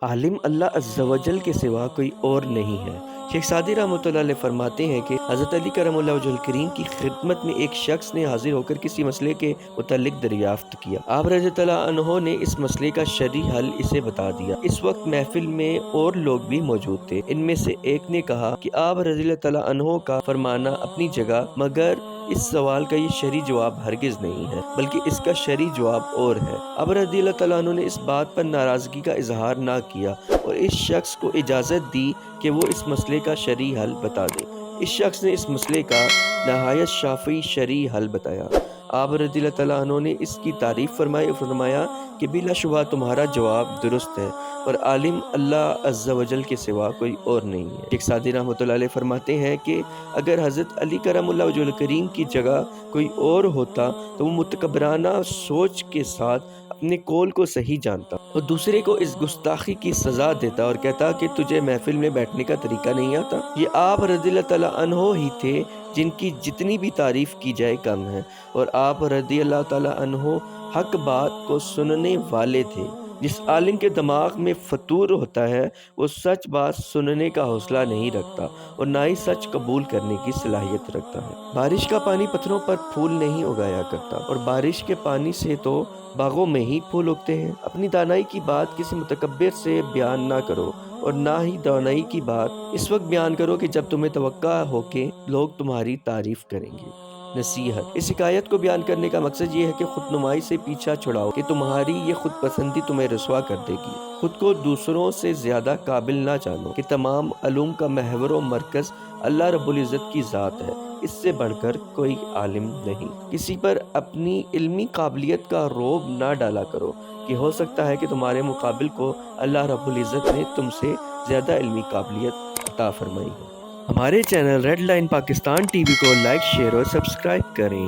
عالم اللہ عز و جل کے سوا کوئی اور نہیں ہے۔ شیخ سعدی رحمۃ اللہ علیہ فرماتے ہیں کہ حضرت علی کرم اللہ وجہ الکریم کی خدمت میں ایک شخص نے حاضر ہو کر کسی مسئلے کے متعلق دریافت کیا۔ آپ رضی اللہ عنہ نے اس مسئلے کا شرعی حل اسے بتا دیا۔ اس وقت محفل میں اور لوگ بھی موجود تھے۔ ان میں سے ایک نے کہا کہ آپ رضی اللہ عنہ کا فرمانا اپنی جگہ، مگر اس سوال کا یہ شرعی جواب ہرگز نہیں ہے، بلکہ اس کا شرعی جواب اور ہے۔ اب رضی اللہ عنہ نے اس بات پر ناراضگی کا اظہار نہ کیا اور اس شخص کو اجازت دی کہ وہ اس مسئلے کا شرعی حل بتا دے۔ اس شخص نے اس مسئلے کا نہایت شافی شرعی حل بتایا۔ آپ رضی اللہ عنہ نے اس کی تعریف فرمائی اور فرمایا کہ بلا شبہ تمہارا جواب درست ہے اور عالم اللہ عز و جل کے سوا کوئی اور نہیں ہے۔ شیخ سعدی رحمۃ اللہ علیہ فرماتے ہیں کہ اگر حضرت علی کرم اللہ وجہ الکریم کی جگہ کوئی اور ہوتا تو وہ متکبرانہ سوچ کے ساتھ اپنے قول کو صحیح جانتا اور دوسرے کو اس گستاخی کی سزا دیتا اور کہتا کہ تجھے محفل میں بیٹھنے کا طریقہ نہیں آتا۔ یہ آپ رضی اللہ عنہ ہی تھے جن کی جتنی بھی تعریف کی جائے کم ہے، اور آپ رضی اللہ تعالیٰ عنہ حق بات کو سننے والے تھے۔ جس عالم کے دماغ میں فطور ہوتا ہے وہ سچ بات سننے کا حوصلہ نہیں رکھتا اور نہ ہی سچ قبول کرنے کی صلاحیت رکھتا ہے۔ بارش کا پانی پتھروں پر پھول نہیں اگایا کرتا، اور بارش کے پانی سے تو باغوں میں ہی پھول اگتے ہیں۔ اپنی دانائی کی بات کسی متکبر سے بیان نہ کرو، اور نہ ہی دانائی کی بات اس وقت بیان کرو کہ جب تمہیں توقع ہو کہ لوگ تمہاری تعریف کریں گے۔ نصیحت: اس حکایت کو بیان کرنے کا مقصد یہ ہے کہ خود نمائی سے پیچھا چھڑاؤ کہ تمہاری یہ خود پسندی تمہیں رسوا کر دے گی۔ خود کو دوسروں سے زیادہ قابل نہ جانو کہ تمام علوم کا محور و مرکز اللہ رب العزت کی ذات ہے، اس سے بڑھ کر کوئی عالم نہیں۔ کسی پر اپنی علمی قابلیت کا رعب نہ ڈالا کرو کہ ہو سکتا ہے کہ تمہارے مقابل کو اللہ رب العزت نے تم سے زیادہ علمی قابلیت عطا فرمائی ہو۔ ہمارے channel red line Pakistan TV کو لائک، شیئر اور سبسکرائب کریں۔